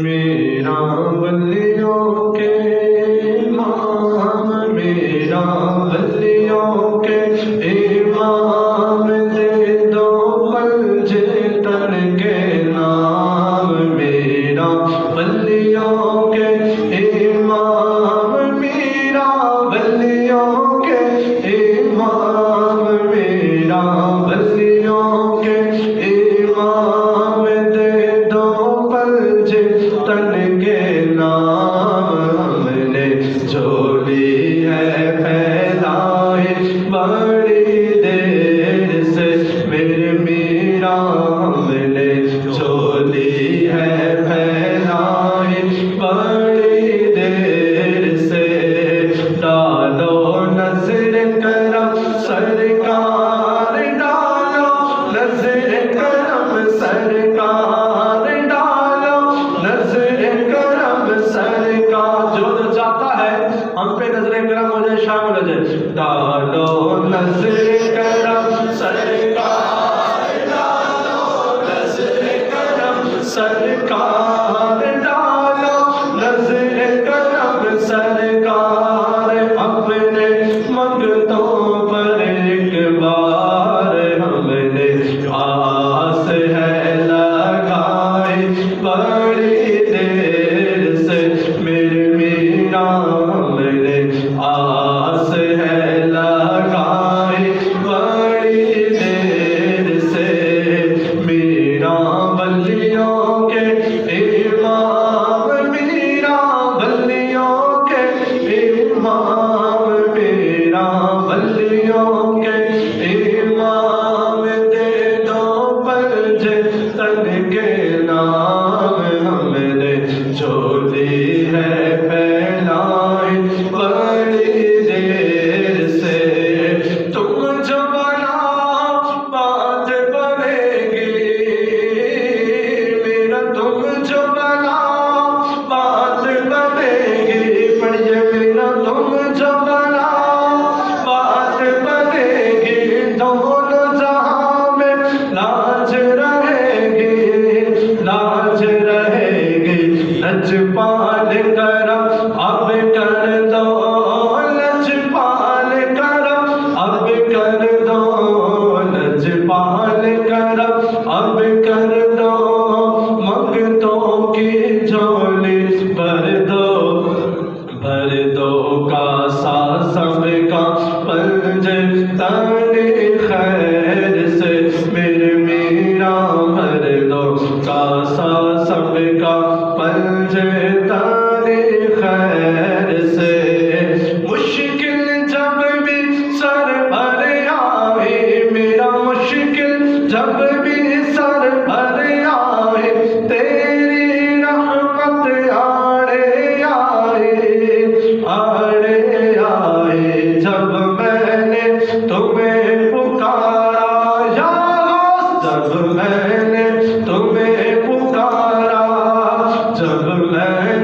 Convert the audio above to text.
میرا ولیوں کے امام، میرا ولیوں کے امام، دے دو پنجے تن کے نام، میرا ولیوں کے امام، میرا ولیوں کے امام، میرا ولیوں کے امام، دے دو پنجے تن کے نام، ہم نے جھولی ہے پھیلائی بڑی دیر سے میرے میرا، ہم نے جھولی ہے پھیلائی بڑی دیر سے، ڈالو نظر کرم سرکار، ڈالو نظر کرم سرکار، ڈالو نظر کرم سرکار، جو چاہتا ہے ہم پہ نظر کرم ہو جائے، شامل ہو جائے، ڈالو نظر کرم سرکار، ڈالو نظر کرم سرکار، ڈالو نظر کرم سرکار، اپنے منگتوں پر ایک بار ہم نے آس ہے لگائی بڑی دیر سے میرے میرا، ہم نے آس ہے لگائی بڑی دیر سے، میرا ولیوں کے امام، میرا ولیوں کے امام، میرا ولیوں کے امام، دے دو پنجے تن کے نام، ہم نے جھولی ہے پھیلائی بڑی دیر سے، تم جو بناؤ بات بنے گی، میرا تم جو بناؤ بات بنے گی، پڑھیے میرا تم جو بناؤ بات بنے گی، دونوں جہاں میں لاج رہے گی، لاج رہے گی، لجپال کرم اب کر دو، لجپال کرم اب کر دو، لجپال کرم اب کر دو، منگتوں کی جھولی بھر دو، بھر دو کاسا سب کا پنجے تن خیر سے میرے میرا، بھر دو کاسا سب کا پنجے تن خیر سے، مشکل جب بھی سر بھر آئے، میرا مشکل جب بھی سر بھر آئے، تیری رحمت آڑے آئے، آڑے آئے، جب میں نے تمہیں پکارا یا غوث، جب میں نے تمہیں پکارا، جب میں